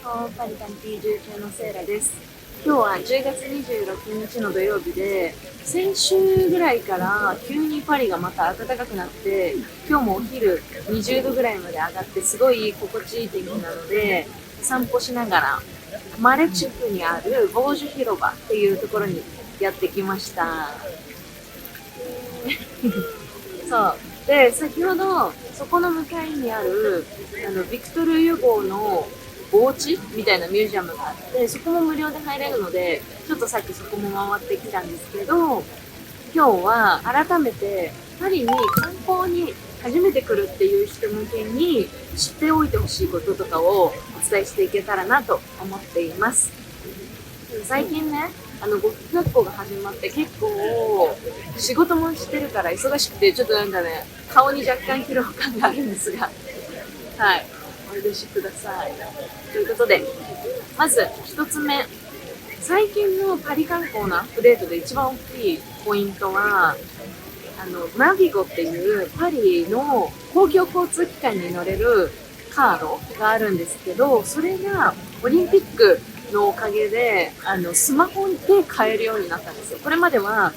こパリパリ T 中のセーラです。今日は10月26日の土曜日で、先週ぐらいから急にパリがまた暖かくなって、今日もお昼20度ぐらいまで上がってすごい心地いい天気なので、散歩しながらマレ地区にあるボージュ広場っていうところにやってきました。そう。で、先ほどそこの向かいにあるビクトル・ユゴーのお家みたいなミュージアムがあって、そこも無料で入れるので、ちょっとさっきそこも回ってきたんですけど、今日は改めてパリに観光に初めて来るっていう人向けに知っておいてほしいこととかをお伝えしていけたらなと思っています。最近ね、語学学校が始まって結構仕事もしてるから忙しくて、ちょっとなんかね、顔に若干疲労感があるんですが、はい、お許しください。ということで、まず一つ目、最近のパリ観光のアップデートで一番大きいポイントは、ナビゴっていうパリの公共交通機関に乗れるカードがあるんですけど、それがオリンピックのおかげでスマホで買えるようになったんですよ。これまでは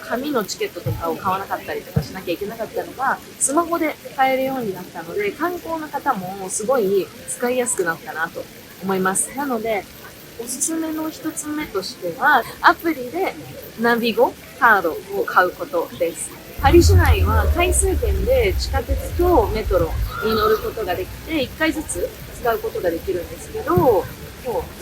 紙のチケットとかを買わなかったりとかしなきゃいけなかったのがスマホで買えるようになったので、観光の方もすごい使いやすくなったなと思います。なのでおすすめの一つ目としては、アプリでナビゴカードを買うことです。パリ市内は回数券で地下鉄とメトロに乗ることができて、1回ずつ使うことができるんですけど、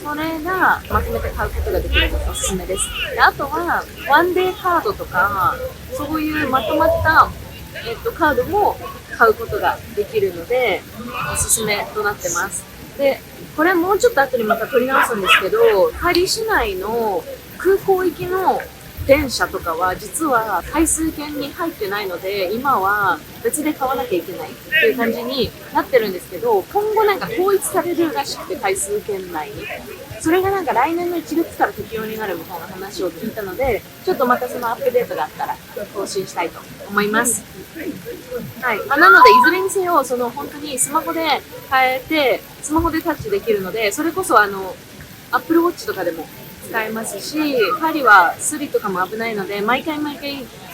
それがまとめて買うことができるのがおすすめです。で、あとはワンデーカードとか、そういうまとまった、カードも買うことができるのでおすすめとなってます。で、これもうちょっと後にまた取り直すんですけど、パリ市内の空港行きの電車とかは実は回数券に入ってないので、今は別で買わなきゃいけないっていう感じになってるんですけど、今後なんか統一されるらしくて、回数券内にそれがなんか来年の1月から適用になるみたいな話を聞いたので、ちょっとまたそのアップデートがあったら更新したいと思います。はい。なのでいずれにせよ、本当にスマホで変えてスマホでタッチできるので、それこそApple Watch とかでも使えますし、パリはスリとかも危ないので、毎回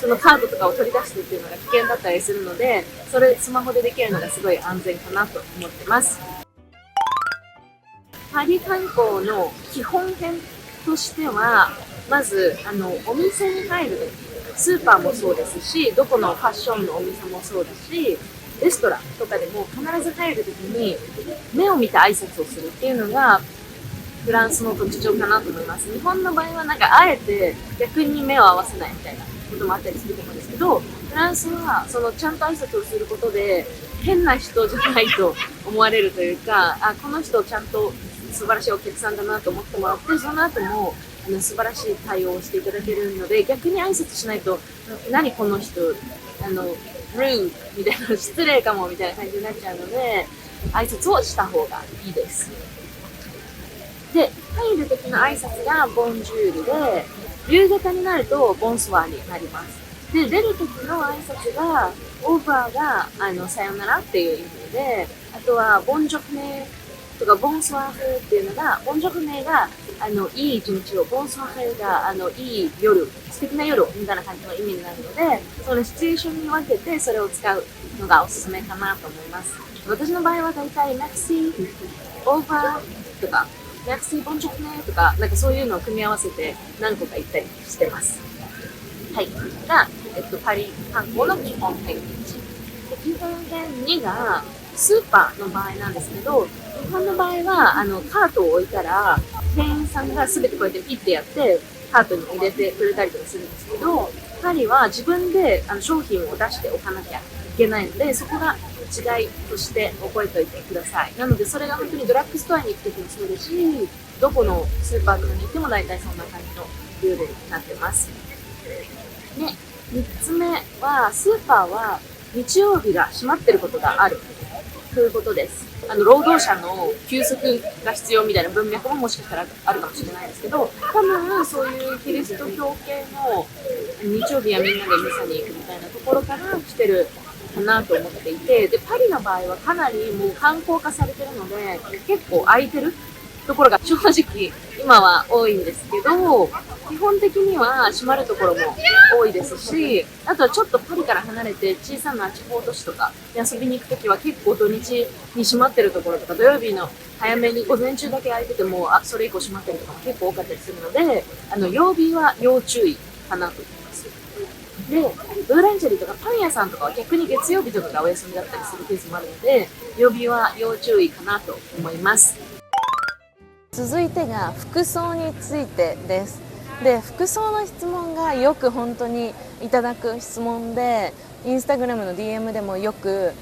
そのカードとかを取り出してっていうのが危険だったりするので、それスマホでできるのがすごい安全かなと思ってます。パリ観光の基本編としては、まずお店に入るとき、スーパーもそうですし、どこのファッションのお店もそうですし、レストランとかでも必ず入るときに目を見て挨拶をするっていうのがフランスの特徴かなと思います。日本の場合はなんかあえて逆に目を合わせないみたいなこともあったりすると思うんですけど、フランスはちゃんと挨拶をすることで変な人じゃないと思われるというか、この人ちゃんと素晴らしいお客さんだなと思ってもらって、その後も素晴らしい対応をしていただけるので、逆に挨拶しないと何この人ルーみたいな、失礼かもみたいな感じになっちゃうので、挨拶をした方がいいです。で、入る時の挨拶がボンジュールで、夕方になるとボンスワーになります。で、出る時の挨拶が、オーバーがさよならっていう意味で、あとはボンジョフネとかボンスワーフっていうのが、ボンジョフネがいい一日を、ボンスワーフがいい夜、素敵な夜みたいな感じの意味になるので、そのシチュエーションに分けてそれを使うのがおすすめかなと思います。私の場合はだいたいMerci、オーバーとか、Merci、ボンジョフネとか、なんかそういうのを組み合わせて何個か言ったりしてます。はい。が、パリ観光の基本編1。基本編2が、スーパーの場合なんですけど、日本の場合は、カートを置いたら、店員さんが全てこうやってピッてやって、カートに入れてくれたりとかするんですけど、パリは自分で商品を出しておかなきゃいけないので、そこが違いとして覚えておいてください。なので、それが本当にドラッグストアに行くときもそうですし、どこのスーパーとかに行っても大体そんな感じのルールになってます。で、3つ目は、スーパーは日曜日が閉まってることがあるということです。労働者の休息が必要みたいな文脈ももしかしたらあるかもしれないですけど、多分そういうキリスト教系の日曜日はみんなでミサに行くみたいなところから来てるかなと思っていて、で、パリの場合はかなりもう観光化されてるので、結構空いてるところが正直今は多いんですけど、基本的には閉まるところも多いですし、あとはちょっとパリから離れて小さな地方都市とかに遊びに行くときは結構土日に閉まってるところとか、土曜日の早めに午前中だけ空いてても、それ以降閉まってるとかも結構多かったりするので、曜日は要注意かなと思います。で、ブーランジェリーとかパン屋さんとかは逆に月曜日とかがお休みだったりするケースもあるので、曜日は要注意かなと思います。続いてが服装についてです。で、服装の質問がよく本当にいただく質問で、インスタグラムの DM でもよく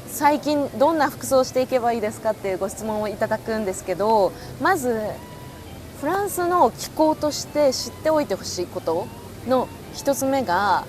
最近どんな服装をしていけばいいですかっていうご質問をいただくんですけど、まずフランスの気候として知っておいてほしいことの一つ目が、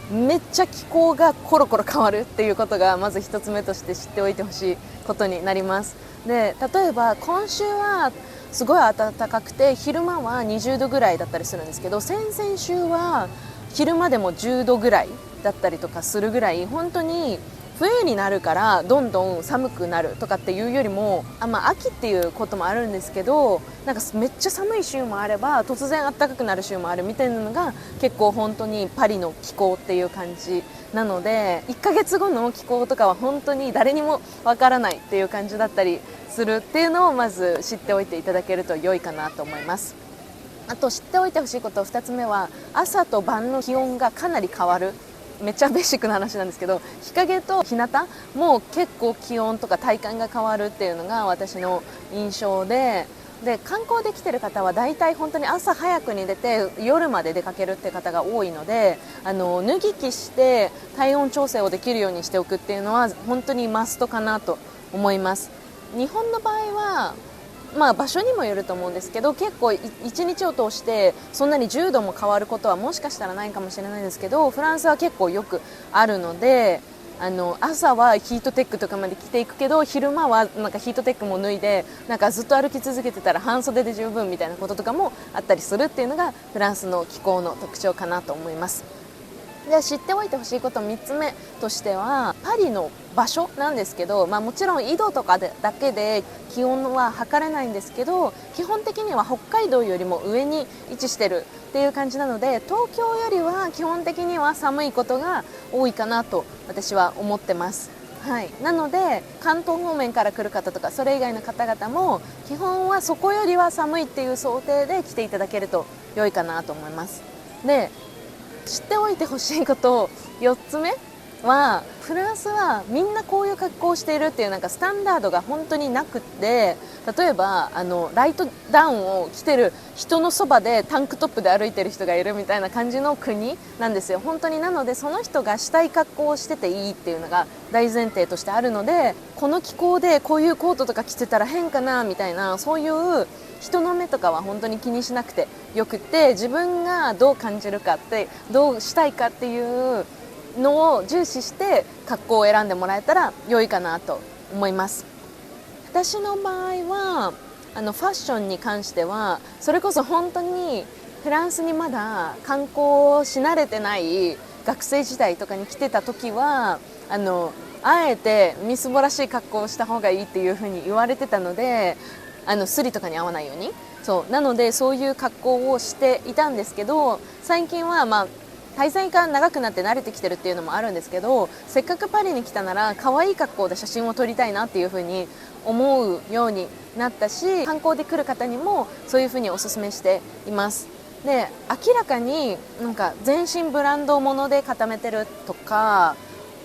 めっちゃ気候がコロコロ変わるっていうことがまず一つ目として知っておいてほしいことになります。で、例えば今週はすごい暖かくて昼間は20度ぐらいだったりするんですけど、先々週は昼間でも10度ぐらいだったりとかするぐらい、本当に冬になるからどんどん寒くなるとかっていうよりも、秋っていうこともあるんですけど、なんかめっちゃ寒い週もあれば突然暖かくなる週もあるみたいなのが結構本当にパリの気候っていう感じなので、1ヶ月後の気候とかは本当に誰にもわからないっていう感じだったりするっていうのをまず知っておいていただけると良いかなと思います。あと知っておいてほしいこと2つ目は、朝と晩の気温がかなり変わる。めっちゃベーシックな話なんですけど、日陰と日向も結構気温とか体感が変わるっていうのが私の印象で、観光で来てる方は大体本当に朝早くに出て夜まで出かけるって方が多いので、脱ぎ着して体温調整をできるようにしておくっていうのは本当にマストかなと思います。日本の場合は場所にもよると思うんですけど、結構一日を通してそんなに10度も変わることはもしかしたらないかもしれないですけど、フランスは結構よくあるので、朝はヒートテックとかまで着ていくけど、昼間はなんかヒートテックも脱いでなんかずっと歩き続けてたら半袖で十分みたいなこととかもあったりするっていうのがフランスの気候の特徴かなと思います。で、知っておいてほしいこと3つ目としては、パリの場所なんですけど、もちろん緯度とかだけで気温は測れないんですけど、基本的には北海道よりも上に位置してるっていう感じなので、東京よりは基本的には寒いことが多いかなと私は思ってます。はい、なので関東方面から来る方とかそれ以外の方々も基本はそこよりは寒いっていう想定で来ていただけると良いかなと思います。で、知っておいてほしいこと4つ目は、フランスはみんなこういう格好をしているっていうなんかスタンダードが本当になくって、例えばライトダウンを着てる人のそばでタンクトップで歩いてる人がいるみたいな感じの国なんですよ本当に。なのでその人がしたい格好をしてていいっていうのが大前提としてあるので、この気候でこういうコートとか着てたら変かなみたいな、そういう人の目とかは本当に気にしなくてよくて、自分がどう感じるかってどうしたいかっていうのを重視して格好を選んでもらえたら良いかなと思います。私の場合はファッションに関しては、それこそ本当にフランスにまだ観光し慣れてない学生時代とかに来てた時はあえてみすぼらしい格好をした方がいいっていう風に言われてたので、スリとかに合わないように、なのでそういう格好をしていたんですけど、最近は滞在が長くなって慣れてきてるっていうのもあるんですけど、せっかくパリに来たなら可愛い格好で写真を撮りたいなっていう風に思うようになったし、観光で来る方にもそういう風にお勧めしています。で、明らかになんか全身ブランド物で固めてるとか、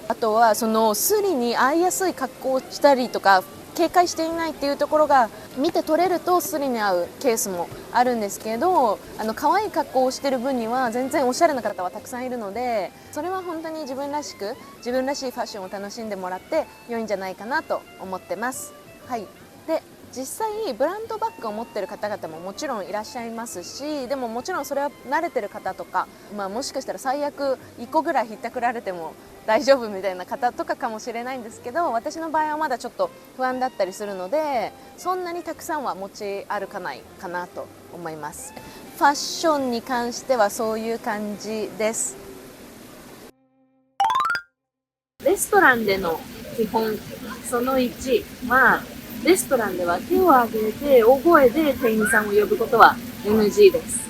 あとはそのスリに合いやすい格好をしたりとか警戒していないっていうところが見て取れるとスリに合うケースもあるんですけど、可愛い格好をしてる分には全然おしゃれな方はたくさんいるので、それは本当に自分らしく自分らしいファッションを楽しんでもらって良いんじゃないかなと思ってます。はい。で、実際ブランドバッグを持ってる方々ももちろんいらっしゃいますし、でももちろんそれは慣れてる方とか、もしかしたら最悪1個ぐらいひったくられても大丈夫みたいな方とかかもしれないんですけど、私の場合はまだちょっと不安だったりするので、そんなにたくさんは持ち歩かないかなと思います。ファッションに関してはそういう感じです。レストランでの基本その1はレストランでは手を挙げて大声で店員さんを呼ぶことは NG です。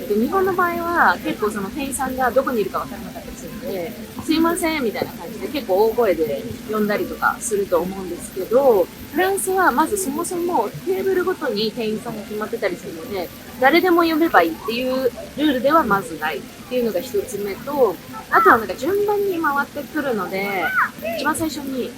日本の場合は結構その店員さんがどこにいるかわからなかったりするので、すいませんみたいな感じで結構大声で呼んだりとかすると思うんですけど、フランスはまずそもそもテーブルごとに店員さんが決まってたりするので、誰でも呼べばいいっていうルールではまずないっていうのが一つ目と、あとはなんか順番に回ってくるので、一番最初に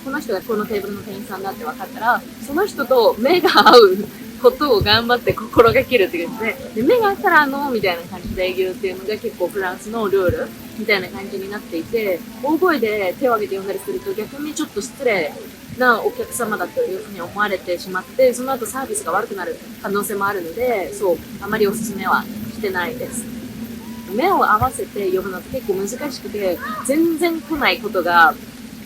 この人がこのテーブルの店員さんだって分かったら、その人と目が合うことを頑張って心がけるっていう感じで、目が合ったらみたいな感じで営業っていうのが結構フランスのルールみたいな感じになっていて、大声で手を挙げて呼んだりすると逆にちょっと失礼なお客様だというふうに思われてしまって、その後サービスが悪くなる可能性もあるので、そう、あまりおすすめはしてないです。目を合わせて呼ぶのって結構難しくて、全然来ないことが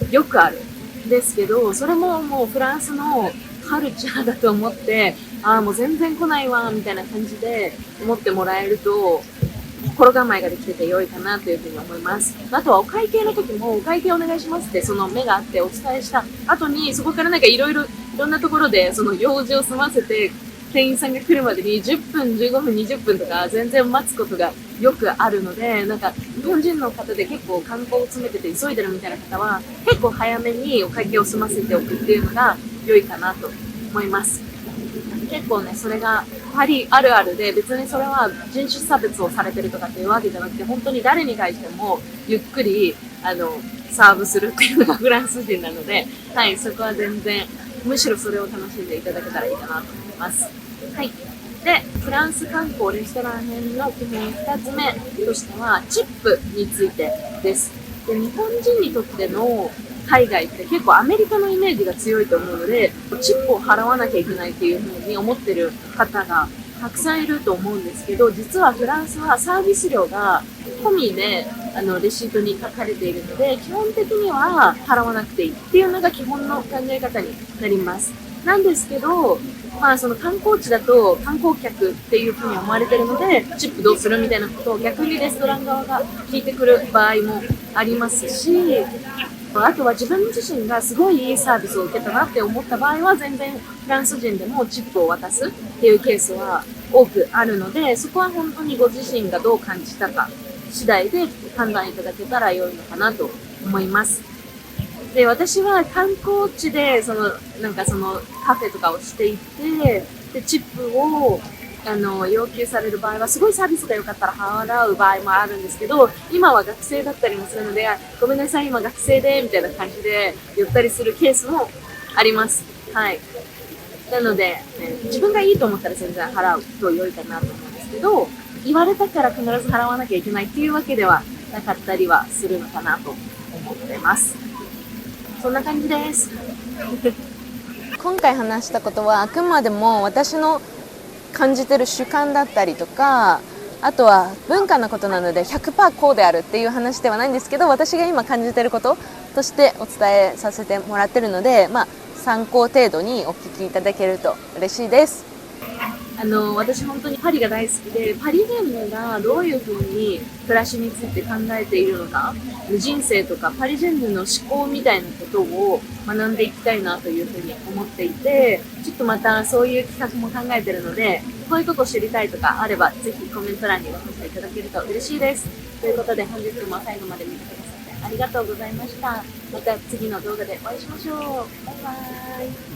よくあるんですけど、それももうフランスのカルチャーだと思って、もう全然来ないわ、みたいな感じで思ってもらえると、心構えができてて良いかなというふうに思います。あとはお会計の時も、お会計お願いしますって、その目があってお伝えした後に、そこからなんかいろんなところでその用事を済ませて、店員さんが来るまでに10分、15分、20分とか全然待つことがよくあるので、なんか日本人の方で結構観光を詰めてて急いでるみたいな方は、結構早めにお会計を済ませておくっていうのが良いかなと思います。結構ね、それがパリあるあるで、別にそれは人種差別をされてるとかっていうわけじゃなくて、本当に誰に対してもゆっくりサーブするっていうのがフランス人なので、はい、そこは全然むしろそれを楽しんでいただけたらいいかなと思います。はい。で、フランス観光レストラン編の基本2つ目としては、チップについてです。で、日本人にとっての海外って結構アメリカのイメージが強いと思うので、チップを払わなきゃいけないっていう風に思ってる方がたくさんいると思うんですけど、実はフランスはサービス料が込みでレシートに書かれているので、基本的には払わなくていいっていうのが基本の考え方になります。なんですけど、その観光地だと観光客っていう風に思われてるので、チップどうするみたいなことを逆にレストラン側が聞いてくる場合もありますし、あとは自分自身がすごいいいサービスを受けたなって思った場合は全然フランス人でもチップを渡すっていうケースは多くあるので、そこは本当にご自身がどう感じたか次第で判断いただけたら良いのかなと思います。で、私は観光地でなんかカフェとかをしていて、で、チップを要求される場合は、すごいサービスが良かったら払う場合もあるんですけど、今は学生だったりもするので、ごめんなさい、今学生で、みたいな感じで言ったりするケースもあります。はい。なので、自分がいいと思ったら全然払うと良いかなと思うんですけど、言われたから必ず払わなきゃいけないっていうわけではなかったりはするのかなと思ってます。そんな感じです。今回話したことはあくまでも私の感じてる主観だったりとか、あとは文化のことなので 100% こうであるっていう話ではないんですけど、私が今感じてることとしてお伝えさせてもらってるので、参考程度にお聞きいただけると嬉しいです。私本当にパリが大好きで、パリ人がどういうふうに暮らしについて考えているのか、人生とかパリ人の思考みたいなことを学んでいきたいなというふうに思っていて、ちょっとまたそういう企画も考えているので、こういうことを知りたいとかあれば、ぜひコメント欄にお寄せいただけると嬉しいです。ということで本日も最後まで見てくださってありがとうございました。また次の動画でお会いしましょう。バイバーイ。